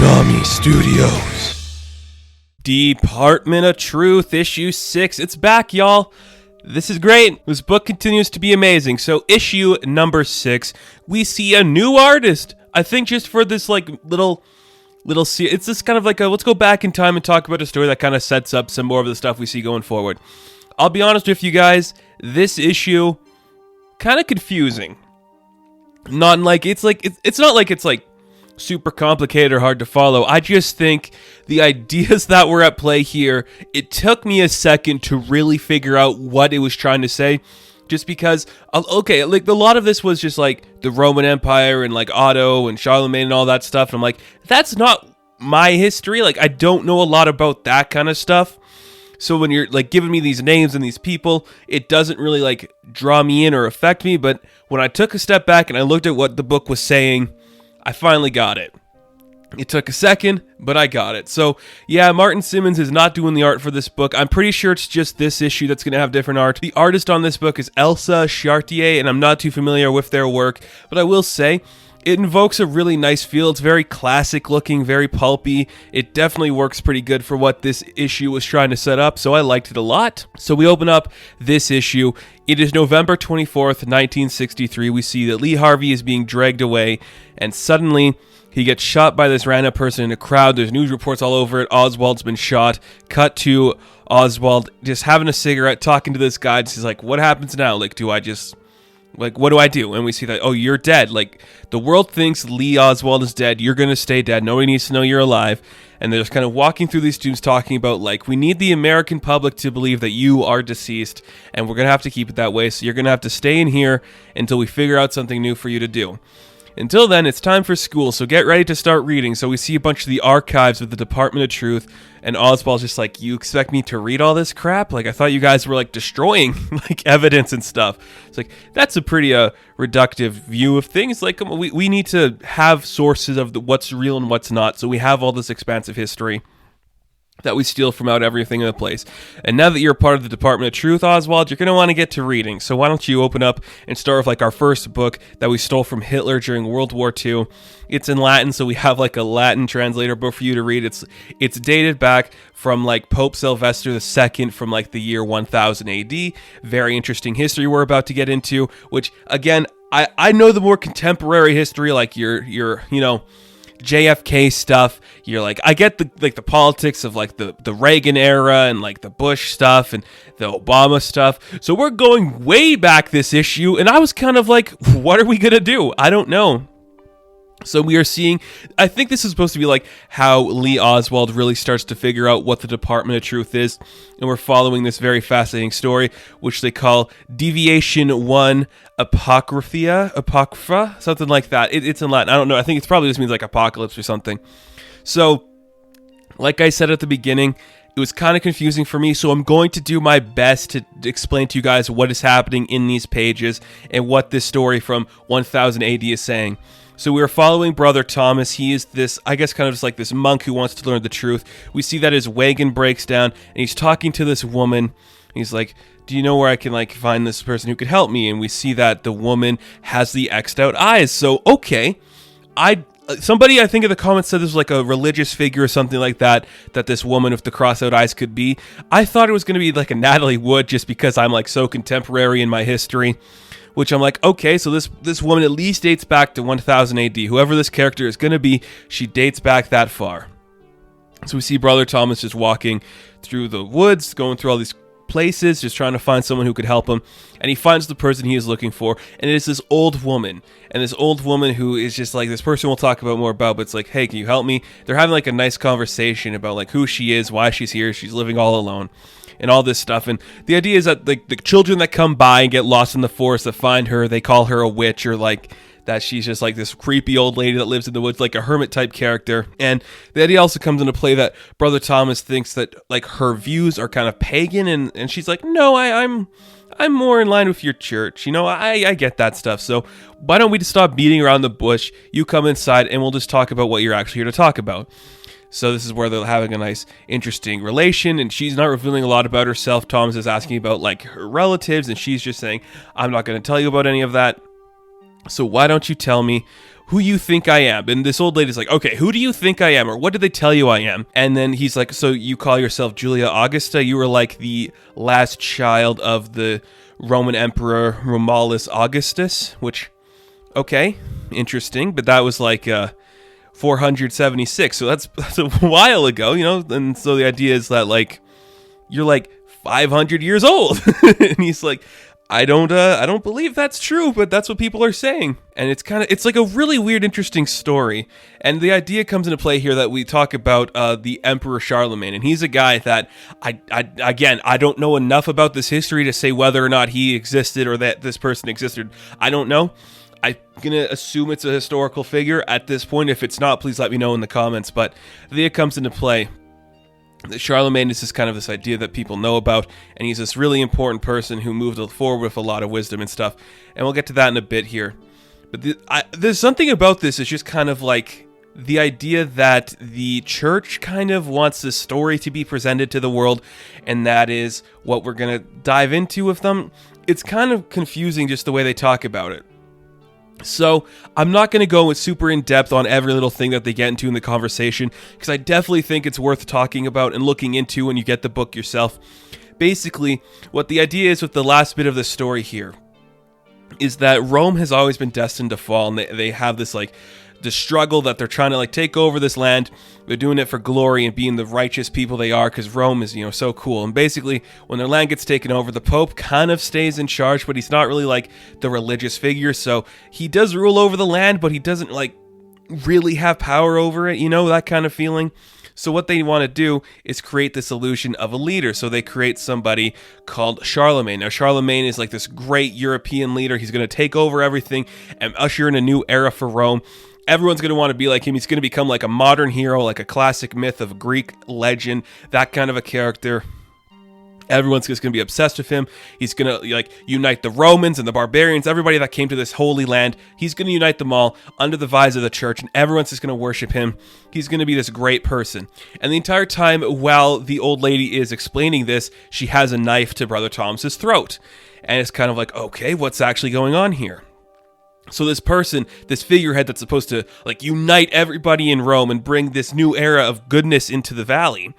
Konami Studios. Department of Truth, issue 6. It's back, y'all. This is great. This book continues to be amazing. So issue number 6, we see a new artist. I think just for this little it's just kind of like a let's go back in time and talk about a story that kind of sets up some more of the stuff we see going forward. I'll be honest with you guys, this issue kind of confusing. It's not like it's super complicated or hard to follow. I just think the ideas that were at play here, it took me a second to really figure out what it was trying to say. Just because, a lot of this was just like the Roman Empire and like Otto and Charlemagne and all that stuff. And I'm like, that's not my history. Like, I don't know a lot about that kind of stuff. So when you're like giving me these names and these people, it doesn't really like draw me in or affect me. But when I took a step back and I looked at what the book was saying, I finally got it. It took a second, but I got it. So, yeah, Martin Simmons is not doing the art for this book. I'm pretty sure it's just this issue that's going to have different art. The artist on this book is Elsa Chartier, and I'm not too familiar with their work, but I will say it invokes a really nice feel. It's very classic looking, very pulpy. It definitely works pretty good for what this issue was trying to set up, so I liked it a lot. So we open up this issue. It is November 24th, 1963. We see that Lee Harvey is being dragged away, and suddenly he gets shot by this random person in a crowd. There's news reports all over it. Oswald's been shot. Cut to Oswald just having a cigarette, talking to this guy. He's like, what happens now? What do I do? And we see that, oh, you're dead. Like, the world thinks Lee Oswald is dead. You're going to stay dead. Nobody needs to know you're alive. And they're just kind of walking through these tombs talking about, like, we need the American public to believe that you are deceased, and we're going to have to keep it that way. So you're going to have to stay in here until we figure out something new for you to do. Until then, it's time for school, so get ready to start reading. So we see a bunch of the archives of the Department of Truth, and Oswald's just like, you expect me to read all this crap? Like, I thought you guys were, like, destroying, like, evidence and stuff. It's like, that's a pretty reductive view of things. Like, we need to have sources of what's real and what's not, so we have all this expansive history that we steal from out everything in the place. And now that you're a part of the Department of Truth, Oswald, you're going to want to get to reading. So why don't you open up and start with like our first book that we stole from Hitler during World War II. It's in Latin, so we have like a Latin translator book for you to read. It's dated back from like Pope Sylvester II from like the year 1000 AD. Very interesting history we're about to get into, which again, I know the more contemporary history, like your JFK stuff. You're like, I get the politics of like the Reagan era and like the Bush stuff and the Obama stuff. So we're going way back this issue, and I was kind of like, what are we gonna do? I don't know. So we are seeing, I think this is supposed to be like how Lee Oswald really starts to figure out what the Department of Truth is. And we're following this very fascinating story, which they call Deviation 1 Apocrypha, something like that. It's in Latin. I don't know. I think it probably just means like apocalypse or something. So, like I said at the beginning, it was kind of confusing for me, so I'm going to do my best to explain to you guys what is happening in these pages and what this story from 1000 AD is saying. So we're following Brother Thomas. He is this, I guess, kind of just like this monk who wants to learn the truth. We see that his wagon breaks down, and he's talking to this woman. He's like, do you know where I can like find this person who could help me? And we see that the woman has the X'd out eyes. So, okay, somebody, I think in the comments said this was like a religious figure or something like that this woman with the crossed out eyes could be. I thought it was going to be like a Natalie Wood just because I'm like so contemporary in my history, which I'm like, okay, so this woman at least dates back to 1000 AD. Whoever this character is going to be, she dates back that far. So we see Brother Thomas just walking through the woods, going through all these places, just trying to find someone who could help him, and he finds the person he is looking for, and it is this old woman, and this old woman who is just like, this person we'll talk about more about, but it's like, hey, can you help me? They're having like a nice conversation about like who she is, why she's here, she's living all alone, and all this stuff. And the idea is that like the children that come by and get lost in the forest that find her, they call her a witch, or like that she's just like this creepy old lady that lives in the woods, like a hermit type character. And the idea also comes into play that Brother Thomas thinks that like her views are kind of pagan, and she's like, no, I'm more in line with your church. I get that stuff. So why don't we just stop beating around the bush? You come inside and we'll just talk about what you're actually here to talk about. So this is where they're having a nice, interesting relation, and she's not revealing a lot about herself. Thomas is asking about like her relatives, and she's just saying, I'm not going to tell you about any of that. So why don't you tell me who you think I am. And this old lady's like, okay, who do you think I am? Or what did they tell you I am? And then he's like, so you call yourself Julia Augusta? You were like the last child of the Roman Emperor Romulus Augustus, which, okay, interesting. But that was like 476. So that's a while ago, And so the idea is that like, you're like 500 years old. And he's like, I don't believe that's true, but that's what people are saying. And it's like a really weird, interesting story. And the idea comes into play here that we talk about the Emperor Charlemagne. And he's a guy that I don't know enough about this history to say whether or not he existed or that this person existed. I don't know. I'm going to assume it's a historical figure at this point. If it's not, please let me know in the comments. But the idea comes into play. Charlemagne is just kind of this idea that people know about, and he's this really important person who moved forward with a lot of wisdom and stuff, and we'll get to that in a bit here. But there's something about this, it's just kind of like the idea that the church kind of wants this story to be presented to the world, and that is what we're going to dive into with them. It's kind of confusing just the way they talk about it. So I'm not going to go super in depth on every little thing that they get into in the conversation, because I definitely think it's worth talking about and looking into when you get the book yourself. Basically, what the idea is with the last bit of the story here is that Rome has always been destined to fall, and they have this like the struggle that they're trying to like take over this land. They're doing it for glory and being the righteous people they are, because Rome is, so cool. And basically, when their land gets taken over, the Pope kind of stays in charge, but he's not really like the religious figure. So he does rule over the land, but he doesn't like really have power over it, that kind of feeling. So what they want to do is create this illusion of a leader. So they create somebody called Charlemagne. Now, Charlemagne is like this great European leader. He's going to take over everything and usher in a new era for Rome. Everyone's going to want to be like him. He's going to become like a modern hero, like a classic myth of Greek legend, that kind of a character. Everyone's just going to be obsessed with him. He's going to like unite the Romans and the barbarians, everybody that came to this holy land. He's going to unite them all under the visor of the church, and everyone's just going to worship him. He's going to be this great person. And the entire time while the old lady is explaining this, she has a knife to Brother Thomas's throat. And it's kind of like, okay, what's actually going on here? So this person, this figurehead that's supposed to like unite everybody in Rome and bring this new era of goodness into the valley,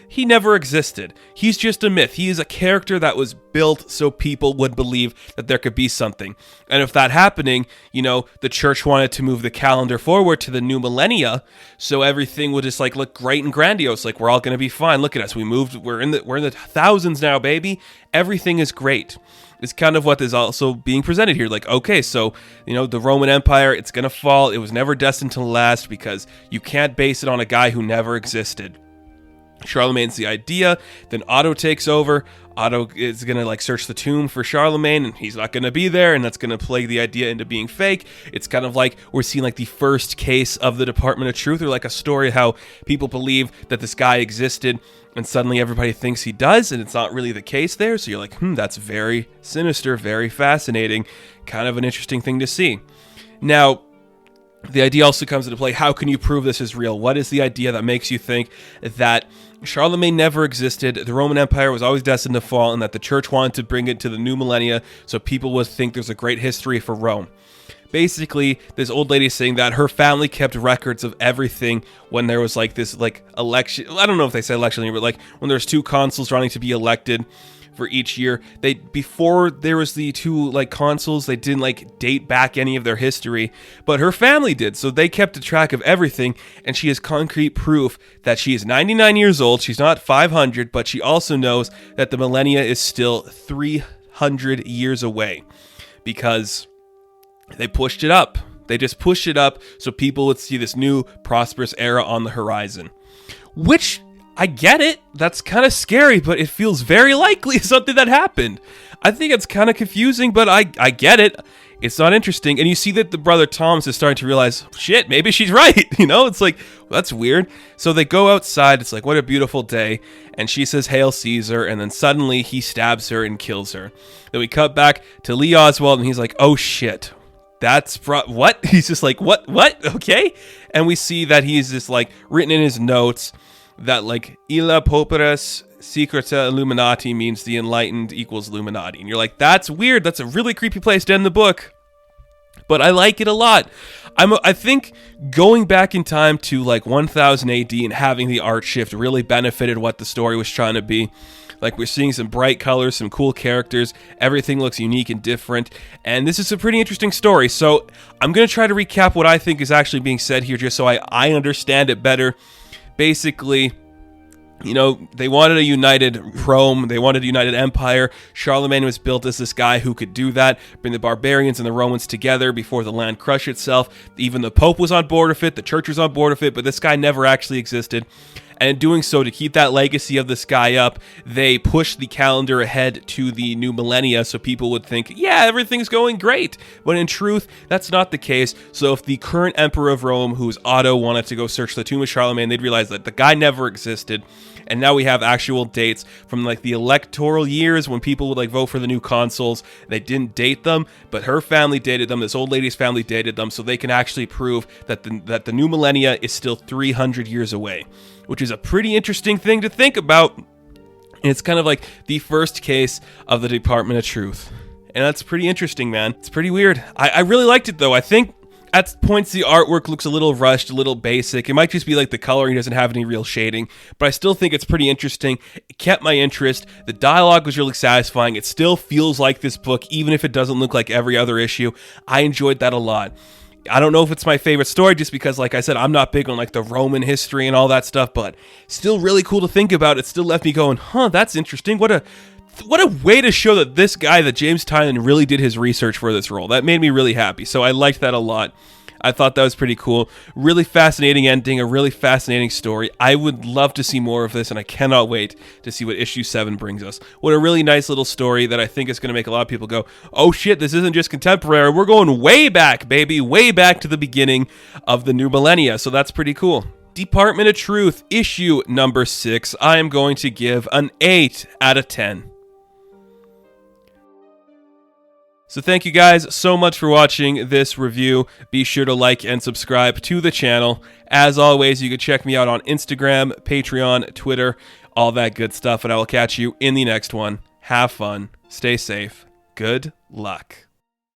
he never existed. He's just a myth. He is a character that was built so people would believe that there could be something. And if that happening, the church wanted to move the calendar forward to the new millennia, so everything would just like look great and grandiose. Like, we're all going to be fine. Look at us. We're in the thousands now, baby. Everything is great. It's kind of what is also being presented here. Like, okay, so, the Roman Empire, it's going to fall. It was never destined to last because you can't base it on a guy who never existed. Charlemagne's the idea. Then Otto takes over. Otto is going to like search the tomb for Charlemagne, and he's not going to be there, and that's going to play the idea into being fake. It's kind of like we're seeing like the first case of the Department of Truth, or like a story of how people believe that this guy existed, and suddenly everybody thinks he does, and it's not really the case there. So you're like, that's very sinister, very fascinating, kind of an interesting thing to see. Now, the idea also comes into play. How can you prove this is real? What is the idea that makes you think that Charlemagne never existed, the Roman Empire was always destined to fall, and that the church wanted to bring it to the new millennia so people would think there's a great history for Rome? Basically, this old lady is saying that her family kept records of everything when there was like this like election. I don't know if they say election, but like when there's two consuls running to be elected for each year, before there was the two like consuls, they didn't like date back any of their history, but her family did, so they kept a track of everything, and she has concrete proof that she is 99 years old. She's not 500, but she also knows that the millennia is still 300 years away, because they pushed it up. They just pushed it up so people would see this new prosperous era on the horizon, which I get it. That's kind of scary, but it feels very likely something that happened. I think it's kind of confusing, but I get it. It's not interesting. And you see that the brother Thomas is starting to realize, shit, maybe she's right. It's like, well, that's weird. So they go outside. It's like, what a beautiful day. And she says, Hail Caesar. And then suddenly he stabs her and kills her. Then we cut back to Lee Oswald, and he's like, oh shit. What? He's just like, what? Okay. And we see that he's just like written in his notes that like Illa Pauperis Secreta Illuminati means the enlightened equals Illuminati. And you're like, that's weird. That's a really creepy place to end the book. but I like it a lot. I think going back in time to like 1000 AD and having the art shift really benefited what the story was trying to be. Like, we're seeing some bright colors, some cool characters, everything looks unique and different, and this is a pretty interesting story. So I'm going to try to recap what I think is actually being said here just so I understand it better. Basically, you know, they wanted a united Rome, they wanted a united empire. Charlemagne was built as this guy who could do that, bring the barbarians and the Romans together before the land crushed itself. Even the Pope was on board with it, the church was on board with it, but this guy never actually existed. And in doing so, to keep that legacy of this guy up, they pushed the calendar ahead to the new millennia so people would think, yeah, everything's going great. But in truth, that's not the case. So if the current emperor of Rome, who's Otto, wanted to go search the tomb of Charlemagne, they'd realize that the guy never existed. And now we have actual dates from like the electoral years when people would like vote for the new consuls. They didn't date them, but her family dated them. This old lady's family dated them, so they can actually prove that the new millennia is still 300 years away, which is a pretty interesting thing to think about. And it's kind of like the first case of the Department of Truth. And that's pretty interesting, man. It's pretty weird. I really liked it, though. I think at points the artwork looks a little rushed, a little basic. It might just be like the coloring doesn't have any real shading, but I still think it's pretty interesting. It kept my interest. The dialogue was really satisfying. It still feels like this book, even if it doesn't look like every other issue. I enjoyed that a lot. I don't know if it's my favorite story just because, like I said, I'm not big on like the Roman history and all that stuff, but still really cool to think about. It still left me going, huh, that's interesting. What a way to show that this guy, that James Tynion, really did his research for this role. That made me really happy. So I liked that a lot. I thought that was pretty cool. Really fascinating ending, a really fascinating story. I would love to see more of this, and I cannot wait to see what issue 7 brings us. What a really nice little story that I think is going to make a lot of people go, oh shit, this isn't just contemporary. We're going way back, baby, way back to the beginning of the new millennia. So that's pretty cool. Department of Truth, issue number 6. I am going to give an 8 out of 10. So thank you guys so much for watching this review. Be sure to like and subscribe to the channel. As always, you can check me out on Instagram, Patreon, Twitter, all that good stuff, and I will catch you in the next one. Have fun, stay safe, good luck.